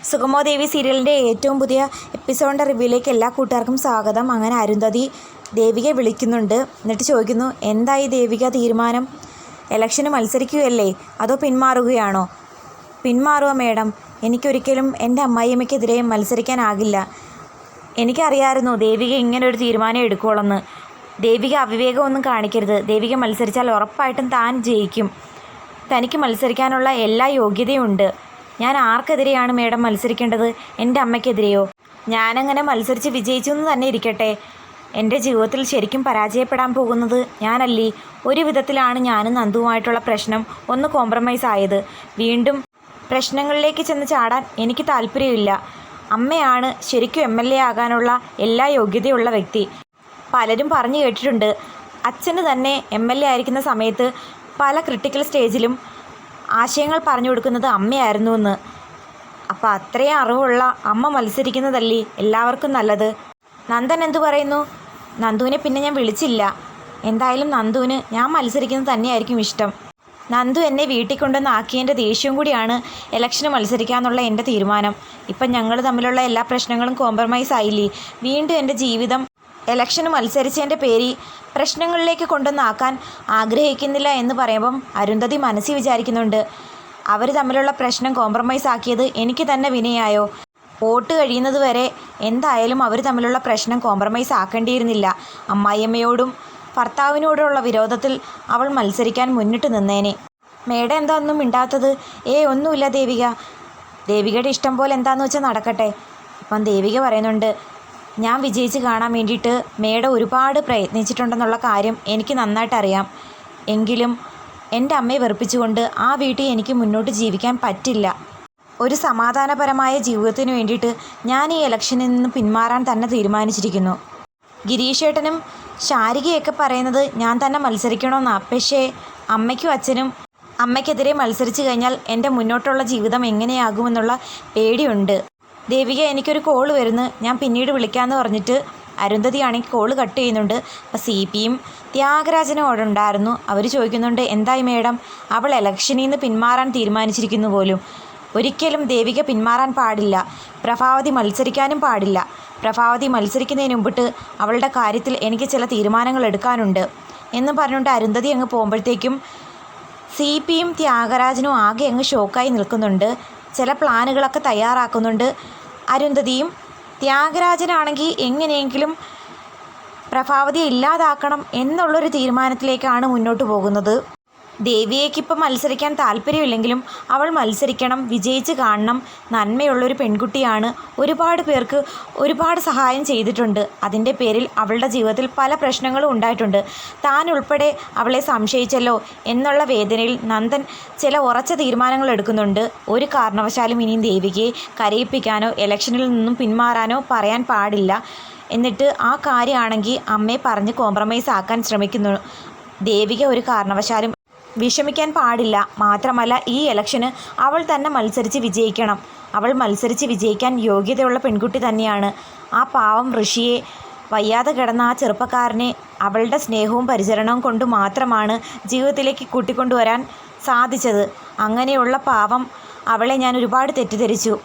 സുഗമോ ദേവി സീരിയലിൻ്റെ ഏറ്റവും പുതിയ എപ്പിസോഡിൻ്റെ റിവ്യൂയിലേക്ക് എല്ലാ കൂട്ടുകാർക്കും സ്വാഗതം. അങ്ങനെ അരുന്ധതി ദേവികയെ വിളിക്കുന്നുണ്ട്. എന്നിട്ട് ചോദിക്കുന്നു, എന്തായി ദേവിക തീരുമാനം? ഇലക്ഷന് മത്സരിക്കുകയല്ലേ അതോ പിന്മാറുകയാണോ? പിന്മാറുക മേഡം, എനിക്കൊരിക്കലും എൻ്റെ അമ്മായിയമ്മയ്ക്കെതിരെ മത്സരിക്കാനാകില്ല. എനിക്കറിയാമായിരുന്നു ദേവിക ഇങ്ങനൊരു തീരുമാനം എടുക്കുള്ളെന്ന്. ദേവിക അവിവേകമൊന്നും കാണിക്കരുത്. ദേവിക മത്സരിച്ചാൽ ഉറപ്പായിട്ടും താൻ ജയിക്കും. തനിക്ക് മത്സരിക്കാനുള്ള എല്ലാ യോഗ്യതയുണ്ട്. ഞാൻ ആർക്കെതിരെയാണ് മേഡം മത്സരിക്കേണ്ടത്? എൻ്റെ അമ്മയ്ക്കെതിരെയോ? ഞാനങ്ങനെ മത്സരിച്ച് വിജയിച്ചു എന്ന് തന്നെ ഇരിക്കട്ടെ, എൻ്റെ ജീവിതത്തിൽ ശരിക്കും പരാജയപ്പെടാൻ പോകുന്നത് ഞാനല്ലേ. ഒരു വിധത്തിലാണ് ഞാനും നന്ദുവുമായിട്ടുള്ള പ്രശ്നം ഒന്ന് കോംപ്രമൈസ് ആയത്. വീണ്ടും പ്രശ്നങ്ങളിലേക്ക് ചെന്ന് ചാടാൻ എനിക്ക് താല്പര്യമില്ല. അമ്മയാണ് ശരിക്കും MLA ആകാനുള്ള എല്ലാ യോഗ്യതയുള്ള വ്യക്തി. പലരും പറഞ്ഞു കേട്ടിട്ടുണ്ട്, അച്ഛന് തന്നെ MLA ആയിരിക്കുന്ന സമയത്ത് പല ക്രിട്ടിക്കൽ സ്റ്റേജിലും ആശയങ്ങൾ പറഞ്ഞു കൊടുക്കുന്നത് അമ്മയായിരുന്നു എന്ന്. അപ്പോൾ അത്രയും അറിവുള്ള അമ്മ മത്സരിക്കുന്നതല്ലേ എല്ലാവർക്കും നല്ലത്. നന്ദൻ എന്തു പറയുന്നു? നന്ദുവിനെ പിന്നെ ഞാൻ വിളിച്ചില്ല. എന്തായാലും നന്ദുവിന് ഞാൻ മത്സരിക്കുന്നത് തന്നെയായിരിക്കും ഇഷ്ടം. നന്ദു എന്നെ വീട്ടിൽ കൊണ്ടുവന്ന് ആക്കിയതിൻ്റെ ദേഷ്യവും കൂടിയാണ് ഇലക്ഷന് മത്സരിക്കാമെന്നുള്ള എൻ്റെ തീരുമാനം. ഇപ്പം ഞങ്ങൾ തമ്മിലുള്ള എല്ലാ പ്രശ്നങ്ങളും കോംപ്രമൈസ് ആയില്ലേ. വീണ്ടും എൻ്റെ ജീവിതം ഇലക്ഷന് മത്സരിച്ചതിൻ്റെ പേരിൽ പ്രശ്നങ്ങളിലേക്ക് കൊണ്ടുവന്നാക്കാൻ ആഗ്രഹിക്കുന്നില്ല എന്ന് പറയുമ്പം അരുന്ധതി മനസ്സിൽ വിചാരിക്കുന്നുണ്ട്, അവർ തമ്മിലുള്ള പ്രശ്നം കോംപ്രമൈസ് ആക്കിയത് എനിക്ക് തന്നെ വിനയായോ? വോട്ട് കഴിയുന്നത് വരെ എന്തായാലും അവർ തമ്മിലുള്ള പ്രശ്നം കോംപ്രമൈസ് ആക്കേണ്ടിയിരുന്നില്ല. അമ്മായിയമ്മയോടും ഭർത്താവിനോടുള്ള വിരോധത്തിൽ അവൾ മത്സരിക്കാൻ മുന്നിട്ട് നിന്നേനെ. മേഡം എന്താ ഒന്നും മിണ്ടാത്തത്? ഒന്നുമില്ല ദേവിക. ദേവികയുടെ ഇഷ്ടം പോലെ എന്താണെന്ന് വെച്ചാൽ നടക്കട്ടെ. അപ്പം ദേവിക പറയുന്നുണ്ട്, ഞാൻ വിജയിച്ച് കാണാൻ വേണ്ടിയിട്ട് മേഡം ഒരുപാട് പ്രയത്നിച്ചിട്ടുണ്ടെന്നുള്ള കാര്യം എനിക്ക് നന്നായിട്ട് അറിയാം. എങ്കിലും എൻ്റെ അമ്മയെ വെറുപ്പിച്ചുകൊണ്ട് ആ വീട്ടിൽ എനിക്ക് മുന്നോട്ട് ജീവിക്കാൻ പറ്റില്ല. ഒരു സമാധാനപരമായ ജീവിതത്തിന് വേണ്ടിയിട്ട് ഞാൻ ഈ ഇലക്ഷനിൽ നിന്ന് പിന്മാറാൻ തന്നെ തീരുമാനിച്ചിരിക്കുന്നു. ഗിരീഷേട്ടനും ശാരികയൊക്കെ പറയുന്നത് ഞാൻ തന്നെ മത്സരിക്കണമെന്നാണ്. പക്ഷേ അമ്മയ്ക്കും അച്ഛനും അമ്മയ്ക്കെതിരെ മത്സരിച്ച് കഴിഞ്ഞാൽ എൻ്റെ മുന്നോട്ടുള്ള ജീവിതം എങ്ങനെയാകുമെന്നുള്ള പേടിയുണ്ട്. ദേവിക, എനിക്കൊരു കോൾ വരുന്നു, ഞാൻ പിന്നീട് വിളിക്കാമെന്ന് പറഞ്ഞിട്ട് അരുന്ധതിയാണെങ്കിൽ കോൾ കട്ട് ചെയ്യുന്നുണ്ട്. അപ്പോൾ CPയും ത്യാഗരാജനും അവിടെ ഉണ്ടായിരുന്നു. അവർ ചോദിക്കുന്നുണ്ട്, എന്തായി മേഡം? അവൾ ഇലക്ഷനിൽ നിന്ന് പിന്മാറാൻ തീരുമാനിച്ചിരിക്കുന്നു പോലും. ഒരിക്കലും ദേവിക പിന്മാറാൻ പാടില്ല. പ്രഭാവതി മത്സരിക്കാനും പാടില്ല. പ്രഭാവതി മത്സരിക്കുന്നതിന് മുമ്പിട്ട് അവളുടെ കാര്യത്തിൽ എനിക്ക് ചില തീരുമാനങ്ങൾ എടുക്കാനുണ്ട് എന്ന് പറഞ്ഞുകൊണ്ട് അരുന്ധതി അങ്ങ് പോകുമ്പോഴത്തേക്കും CPയും ത്യാഗരാജനും ആകെ അങ്ങ് ഷോക്കായി നിൽക്കുന്നുണ്ട്. ചില പ്ലാനുകളൊക്കെ തയ്യാറാക്കുന്നുണ്ട്. അരുന്ധതിയും ത്യാഗരാജനാണെങ്കിൽ എങ്ങനെയെങ്കിലും പ്രഭാവതിയെ ഇല്ലാതാക്കണം എന്നുള്ളൊരു തീരുമാനത്തിലേക്കാണ് മുന്നോട്ട് പോകുന്നത്. ദേവിയേക്കിപ്പം മത്സരിക്കാൻ താല്പര്യമില്ലെങ്കിലും അവൾ മത്സരിക്കണം, വിജയിച്ച് കാണണം. നന്മയുള്ളൊരു പെൺകുട്ടിയാണ്. ഒരുപാട് പേർക്ക് ഒരുപാട് സഹായം ചെയ്തിട്ടുണ്ട്. അതിൻ്റെ പേരിൽ അവളുടെ ജീവിതത്തിൽ പല പ്രശ്നങ്ങളും ഉണ്ടായിട്ടുണ്ട്. താൻ ഉൾപ്പെടെ അവളെ സംശയിച്ചല്ലോ എന്നുള്ള വേദനയിൽ നന്ദൻ ചില ഉറച്ച തീരുമാനങ്ങൾ എടുക്കുന്നുണ്ട്. ഒരു കാരണവശാലും ഇനിയും ദേവികയെ കരയിപ്പിക്കാനോ ഇലക്ഷനിൽ നിന്നും പിന്മാറാനോ പറയാൻ പാടില്ല. എന്നിട്ട് ആ കാര്യമാണെങ്കിൽ അമ്മയെ പറഞ്ഞ് കോംപ്രമൈസ് ആക്കാൻ ശ്രമിക്കുന്നു. ദേവിക ഒരു കാരണവശാലും വിഷമിക്കാൻ പാടില്ല. മാത്രമല്ല, ഈ ഇലക്ഷന് അവൾ തന്നെ മത്സരിച്ച് വിജയിക്കണം. അവൾ മത്സരിച്ച് വിജയിക്കാൻ യോഗ്യതയുള്ള പെൺകുട്ടി തന്നെയാണ്. ആ പാവം ഋഷിയെ, വയ്യാതെ കിടന്ന ആ ചെറുപ്പക്കാരനെ അവളുടെ സ്നേഹവും പരിചരണവും കൊണ്ട് മാത്രമാണ് ജീവിതത്തിലേക്ക് കൂട്ടിക്കൊണ്ടുവരാൻ സാധിച്ചത്. അങ്ങനെയുള്ള പാവം അവളെ ഞാൻ ഒരുപാട് തെറ്റിദ്ധരിച്ചു.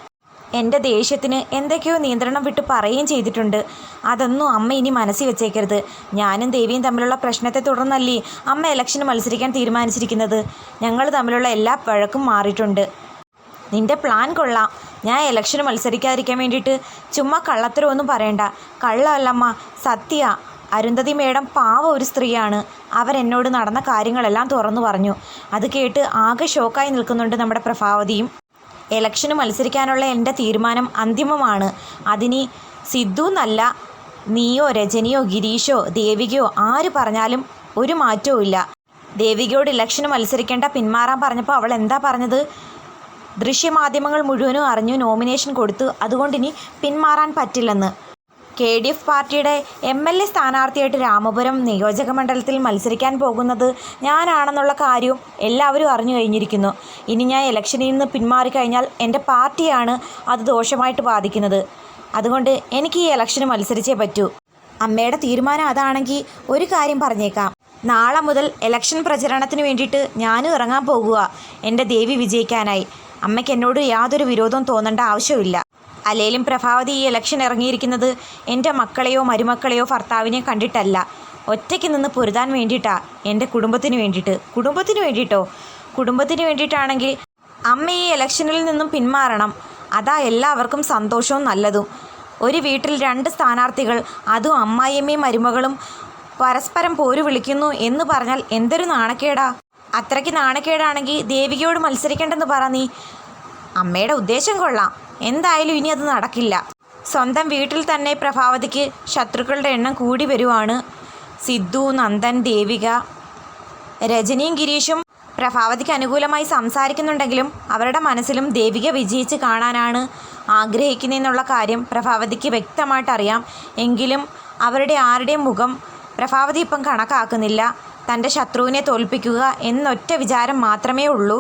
എൻ്റെ ദേഷ്യത്തിന് എന്തൊക്കെയോ നിയന്ത്രണം വിട്ട് പറയുകയും ചെയ്തിട്ടുണ്ട്. അതൊന്നും അമ്മ ഇനി മനസ്സിൽ വെച്ചേക്കരുത്. ഞാനും ദേവിയും തമ്മിലുള്ള പ്രശ്നത്തെ തുടർന്നല്ലേ അമ്മ ഇലക്ഷന് മത്സരിക്കാൻ തീരുമാനിച്ചിരിക്കുന്നത്. ഞങ്ങൾ തമ്മിലുള്ള എല്ലാ വഴക്കും മാറിയിട്ടുണ്ട്. നിൻ്റെ പ്ലാൻ കൊള്ളാം. ഞാൻ ഇലക്ഷന് മത്സരിക്കാതിരിക്കാൻ വേണ്ടിയിട്ട് ചുമ്മാ കള്ളത്തരമൊന്നും പറയണ്ട. കള്ളമല്ലമ്മ, സത്യ. അരുന്ധതി മേഡം പാവ ഒരു സ്ത്രീയാണ്. അവരെന്നോട് നടന്ന കാര്യങ്ങളെല്ലാം തുറന്നു പറഞ്ഞു. അത് കേട്ട് ആകെ ഷോക്കായി നിൽക്കുന്നുണ്ട് നമ്മുടെ പ്രഭാവതിയും. ഇലക്ഷന് മത്സരിക്കാനുള്ള എൻ്റെ തീരുമാനം അന്തിമമാണ്. അതിനി സിദ്ധു എന്നല്ല, നീയോ രജനിയോ ഗിരീഷോ ദേവികയോ ആര് പറഞ്ഞാലും ഒരു മാറ്റവും ഇല്ല. ദേവികയോട് ഇലക്ഷന് മത്സരിക്കേണ്ട, പിന്മാറാൻ പറഞ്ഞപ്പോൾ അവൾ എന്താ പറഞ്ഞത്? ദൃശ്യമാധ്യമങ്ങൾ മുഴുവനും അറിഞ്ഞു, നോമിനേഷൻ കൊടുത്തു, അതുകൊണ്ടിനി പിന്മാറാൻ പറ്റില്ലെന്ന്. KDF പാർട്ടിയുടെ MLA സ്ഥാനാർത്ഥിയായിട്ട് രാമപുരം നിയോജക മണ്ഡലത്തിൽ മത്സരിക്കാൻ പോകുന്നത് ഞാനാണെന്നുള്ള കാര്യവും എല്ലാവരും അറിഞ്ഞു കഴിഞ്ഞിരിക്കുന്നു. ഇനി ഞാൻ ഇലക്ഷനിൽ നിന്ന് പിന്മാറിക്കഴിഞ്ഞാൽ എൻ്റെ പാർട്ടിയാണ് അത് ദോഷമായിട്ട് ബാധിക്കുന്നത്. അതുകൊണ്ട് എനിക്ക് ഈ ഇലക്ഷന് മത്സരിച്ചേ പറ്റൂ. അമ്മയുടെ തീരുമാനം അതാണെങ്കിൽ ഒരു കാര്യം പറഞ്ഞേക്കാം, നാളെ മുതൽ ഇലക്ഷൻ പ്രചരണത്തിന് വേണ്ടിയിട്ട് ഞാനും ഇറങ്ങാൻ പോകുക എൻ്റെ ദേവി വിജയിക്കാനായി. അമ്മയ്ക്ക് എന്നോട് യാതൊരു വിരോധവും തോന്നേണ്ട ആവശ്യമില്ല. അല്ലേലും പ്രഭാവതി ഈ ഇലക്ഷൻ ഇറങ്ങിയിരിക്കുന്നത് എൻ്റെ മക്കളെയോ മരുമക്കളെയോ ഭർത്താവിനെയോ കണ്ടിട്ടല്ല, ഒറ്റയ്ക്ക് നിന്ന് പൊരുതാൻ വേണ്ടിയിട്ടാ. എൻ്റെ കുടുംബത്തിന് വേണ്ടിയിട്ടോ? കുടുംബത്തിന് വേണ്ടിയിട്ടാണെങ്കിൽ അമ്മ ഈ ഇലക്ഷനിൽ നിന്നും പിന്മാറണം. അതാ എല്ലാവർക്കും സന്തോഷവും നല്ലതും. ഒരു വീട്ടിൽ 2 സ്ഥാനാർത്ഥികൾ, അതും അമ്മായിയമ്മയും മരുമകളും പരസ്പരം പോര് വിളിക്കുന്നു എന്ന് പറഞ്ഞാൽ എന്തൊരു നാണക്കേടാ. അത്രയ്ക്ക് നാണക്കേടാണെങ്കിൽ ദേവികയോട് മത്സരിക്കേണ്ടെന്ന് പറ നീ. അമ്മയുടെ ഉദ്ദേശം കൊള്ളാം, എന്തായാലും ഇനി അത് നടക്കില്ല. സ്വന്തം വീട്ടിൽ തന്നെ പ്രഭാവതിക്ക് ശത്രുക്കളുടെ എണ്ണം കൂടി വരുവാണ്. സിദ്ധു, നന്ദൻ, ദേവിക, രജനിയും ഗിരീഷും പ്രഭാവതിക്ക് അനുകൂലമായി സംസാരിക്കുന്നുണ്ടെങ്കിലും അവരുടെ മനസ്സിലും ദേവിക വിജയിച്ച് കാണാനാണ് ആഗ്രഹിക്കുന്നതെന്നുള്ള കാര്യം പ്രഭാവതിക്ക് വ്യക്തമായിട്ടറിയാം. എങ്കിലും അവരുടെ ആരുടെയും മുഖം പ്രഭാവതി ഇപ്പം കണക്കാക്കുന്നില്ല. തൻ്റെ ശത്രുവിനെ തോൽപ്പിക്കുക എന്നൊറ്റ വിചാരം മാത്രമേ ഉള്ളൂ.